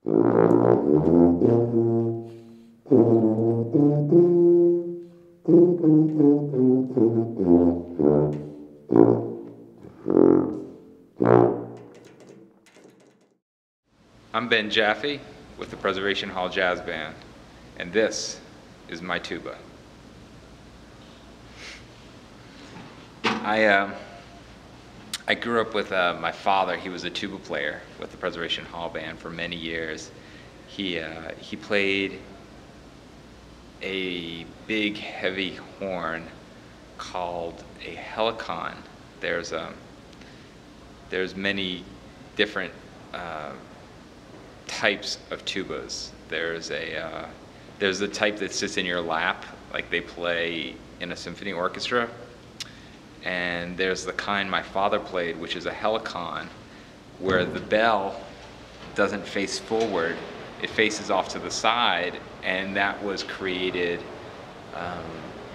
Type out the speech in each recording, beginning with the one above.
I'm Ben Jaffe with the Preservation Hall Jazz Band, and this is my tuba. I grew up with my father. He was a tuba player with the Preservation Hall Band for many years. He played a big, heavy horn called a helicon. There's many different types of tubas. There's the type that sits in your lap, like they play in a symphony orchestra. And there's the kind my father played, which is a helicon, where the bell doesn't face forward, it faces off to the side, and that was created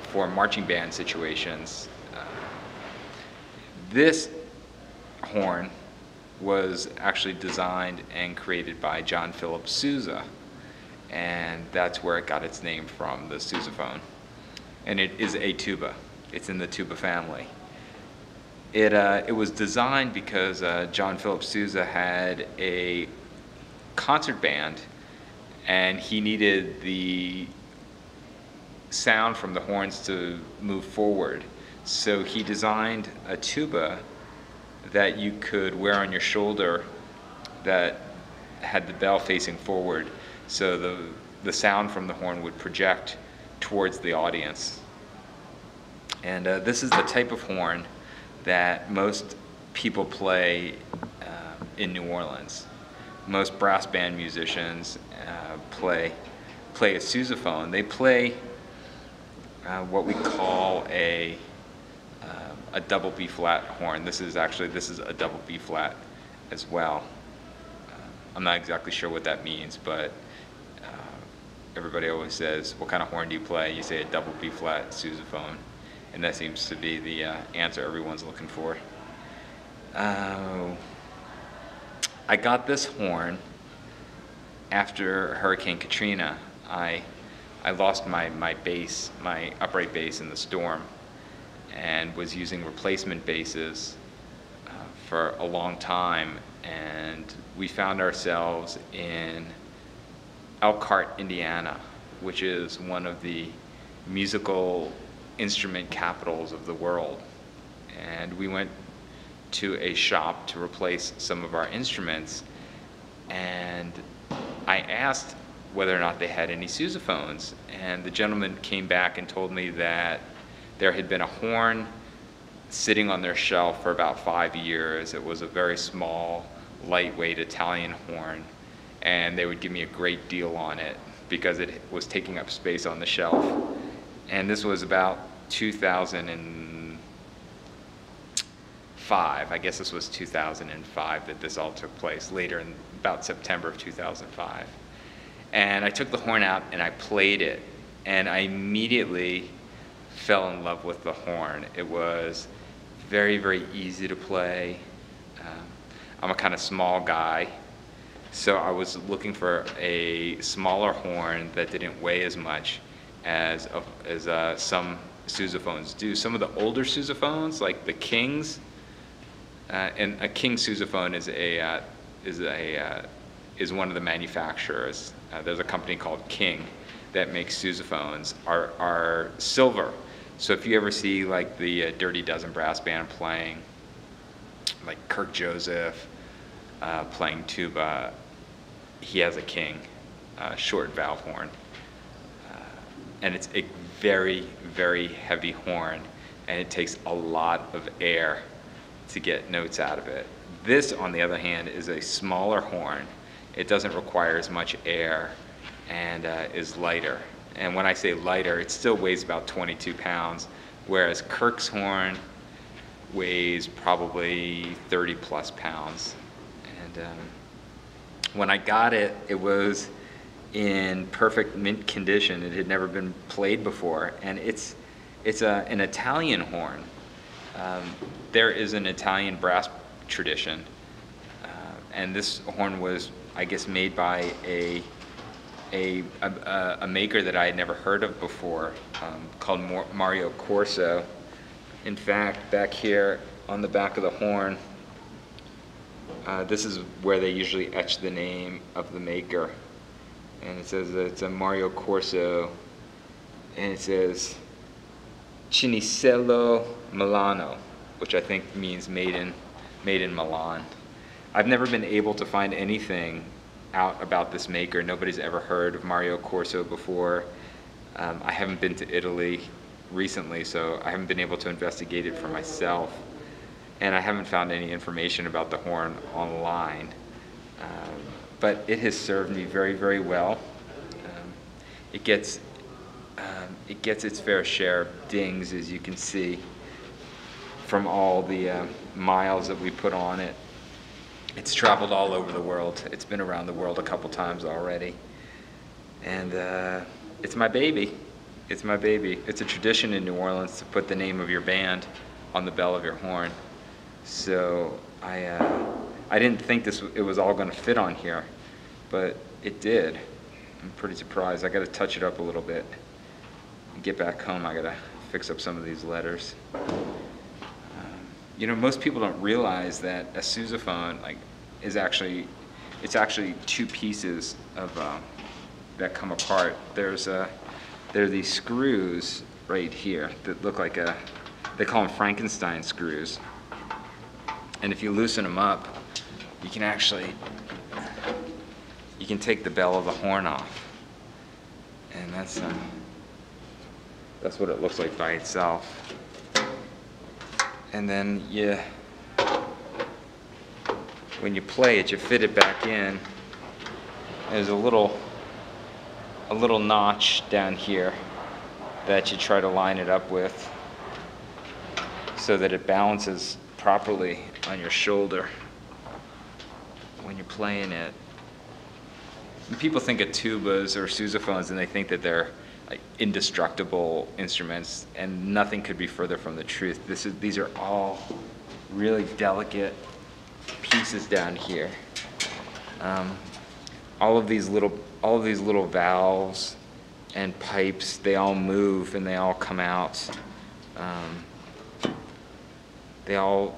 for marching band situations. This horn was actually designed and created by John Philip Sousa, and that's where it got its name from, the sousaphone. And it is a tuba. It's in the tuba family. It was designed because John Philip Sousa had a concert band, and he needed the sound from the horns to move forward. So he designed a tuba that you could wear on your shoulder that had the bell facing forward, so the sound from the horn would project towards the audience. And this is the type of horn that most people play in New Orleans. Most brass band musicians play a sousaphone. They play what we call a double B flat horn. This is a double B flat as well. I'm not exactly sure what that means, but everybody always says, "What kind of horn do you play?" You say a double B flat sousaphone, and that seems to be the answer everyone's looking for. I got this horn after Hurricane Katrina. I lost my bass, my upright bass in the storm, and was using replacement basses for a long time, and we found ourselves in Elkhart, Indiana, which is one of the musical instrument capitals of the world. And we went to a shop to replace some of our instruments, and I asked whether or not they had any sousaphones, and the gentleman came back and told me that there had been a horn sitting on their shelf for about 5 years. It was a very small, lightweight Italian horn, and they would give me a great deal on it because it was taking up space on the shelf. And this was about 2005. I guess this was 2005 that this all took place, later in about September of 2005. And I took the horn out and I played it, and I immediately fell in love with the horn. It was very, very easy to play. I'm a kind of small guy, so I was looking for a smaller horn that didn't weigh as much as some sousaphones do. Some of the older sousaphones, like the Kings, and a King sousaphone is one of the manufacturers. There's a company called King that makes sousaphones, are silver. So if you ever see like the Dirty Dozen brass band playing, like Kirk Joseph playing tuba, he has a King short valve horn. And it's a very, very heavy horn, and it takes a lot of air to get notes out of it. This, on the other hand, is a smaller horn. It doesn't require as much air and is lighter. And when I say lighter, it still weighs about 22 pounds, whereas Kirk's horn weighs probably 30 plus pounds. And when I got it, it was in perfect mint condition. It had never been played before, and it's an Italian horn. There is an Italian brass tradition, and this horn was I guess, made by a maker that I had never heard of before, called Mario Corso. In fact, back here on the back of the horn, this is where they usually etch the name of the maker. And it says that it's a Mario Corso, and it says Cinisello Milano, which I think means made in Milan. I've never been able to find anything out about this maker. Nobody's ever heard of Mario Corso before. I haven't been to Italy recently, so I haven't been able to investigate it for myself. And I haven't found any information about the horn online. But it has served me very, very well. It gets its fair share of dings, as you can see, from all the miles that we put on it. It's traveled all over the world. It's been around the world a couple times already. And it's my baby. It's my baby. It's a tradition in New Orleans to put the name of your band on the bell of your horn. So I didn't think it was all going to fit on here, but it did. I'm pretty surprised. I got to touch it up a little bit. Get back home, I got to fix up some of these letters. You know, most people don't realize that a sousaphone it's actually two pieces of that come apart. There are these screws right here that look like they call them Frankenstein screws. And if you loosen them up, you can take the bell of the horn off. And that's what it looks like by itself. And then when you play it, you fit it back in. There's a little notch down here that you try to line it up with so that it balances properly on your shoulder when you're playing it. And people think of tubas or sousaphones and they think that they're like indestructible instruments, and nothing could be further from the truth. These are all really delicate pieces down here. All of these little valves and pipes, they all move and they all come out. They all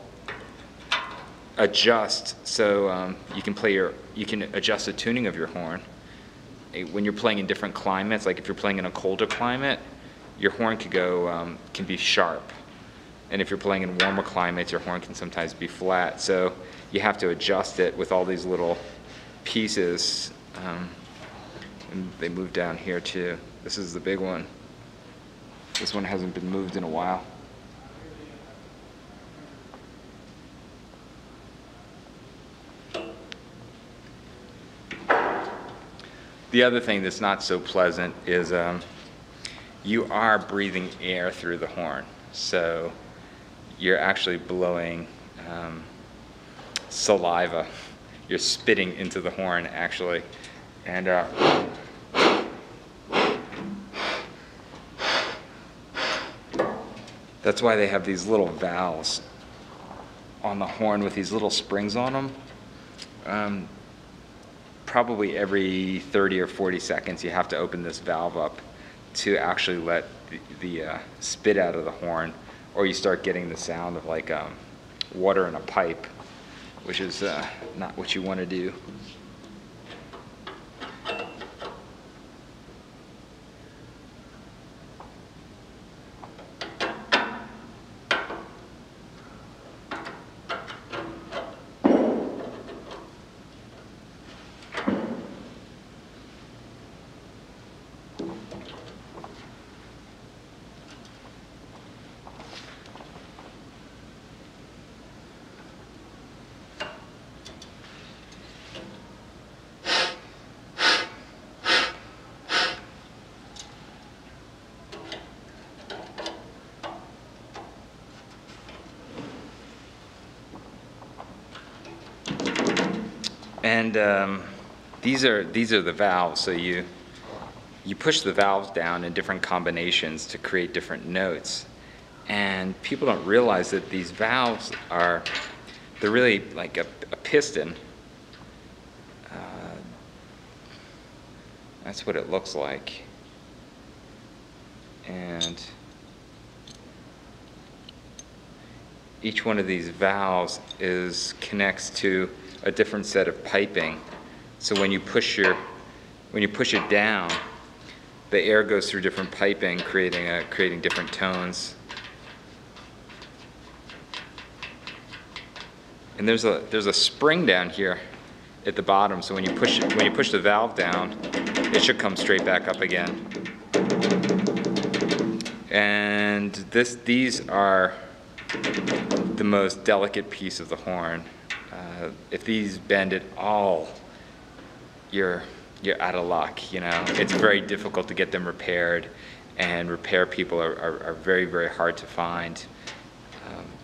adjust, so you can adjust the tuning of your horn. When you're playing in different climates, like if you're playing in a colder climate, your horn can be sharp. And if you're playing in warmer climates, your horn can sometimes be flat. So you have to adjust it with all these little pieces. And they move down here too. This is the big one. This one hasn't been moved in a while. The other thing that's not so pleasant is you are breathing air through the horn. So you're actually blowing saliva. You're spitting into the horn, actually. And that's why they have these little valves on the horn with these little springs on them. Probably every 30 or 40 seconds you have to open this valve up to actually let the spit out of the horn, or you start getting the sound of like water in a pipe, which is not what you want to do. And these are the valves. So you push the valves down in different combinations to create different notes. And people don't realize that these valves they're really like a piston That's what it looks like. And each one of these valves connects to a different set of piping. So when you push it down, the air goes through different piping, creating different tones. And there's a spring down here at the bottom, so when you push the valve down, it should come straight back up again. And these are the most delicate piece of the horn. If these bend at all, you're out of luck. You know, it's very difficult to get them repaired, and repair people are very, very hard to find.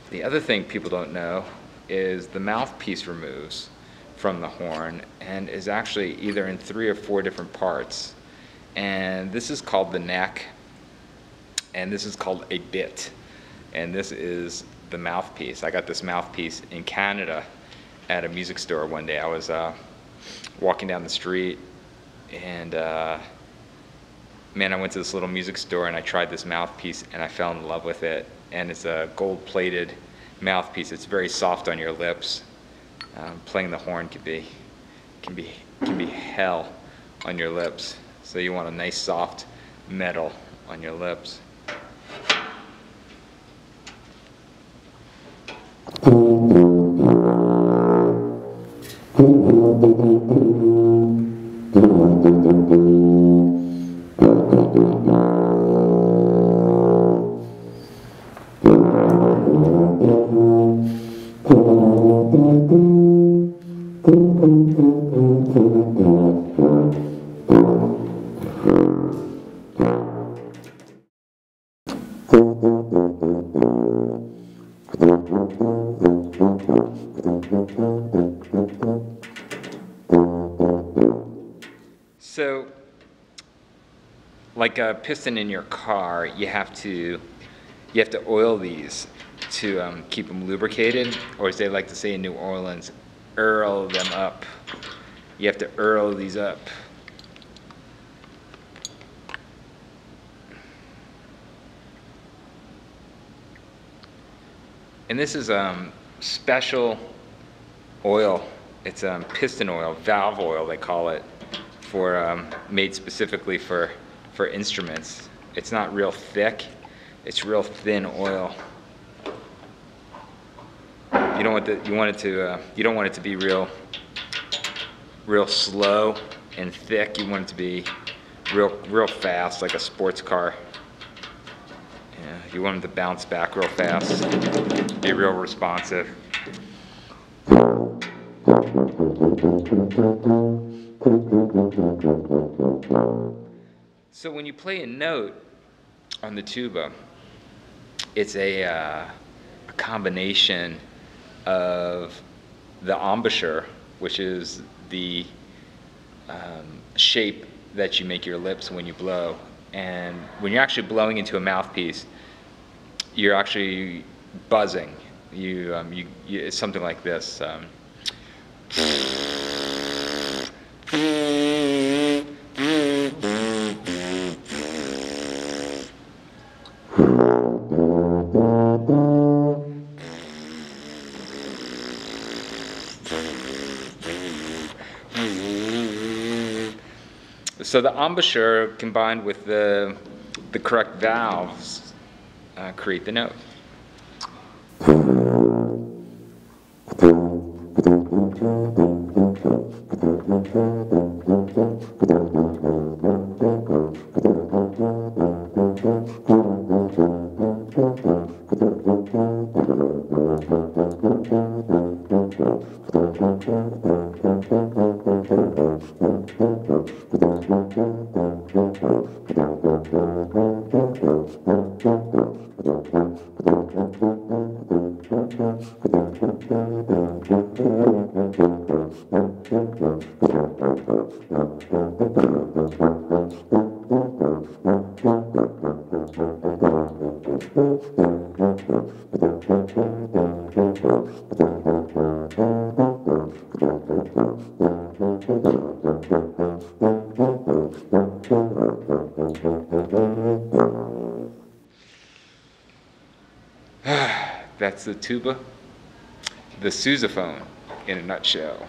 The other thing people don't know is the mouthpiece removes from the horn and is actually either in 3 or 4 different parts. And this is called the neck, and this is called a bit, and this is the mouthpiece. I got this mouthpiece in Canada at a music store one day. I was walking down the street, and man, I went to this little music store and I tried this mouthpiece and I fell in love with it. And it's a gold-plated mouthpiece. It's very soft on your lips. Playing the horn can be hell on your lips. So you want a nice soft metal on your lips. So, like a piston in your car, you have to oil these to keep them lubricated, or as they like to say in New Orleans, earl them up. You have to earl these up. And this is special oil. It's piston oil, valve oil they call it, made specifically for instruments. It's not real thick, it's real thin oil. You don't want it to be real slow and thick. You want it to be real fast, like a sports car. Yeah, you want them to bounce back real fast, be real responsive. So when you play a note on the tuba, it's a combination of the embouchure, which is the shape that you make your lips when you blow. And when you're actually blowing into a mouthpiece, you're actually buzzing. It's something like this. So the embouchure combined with the correct valves create the note. That's the tuba, the sousaphone in a nutshell.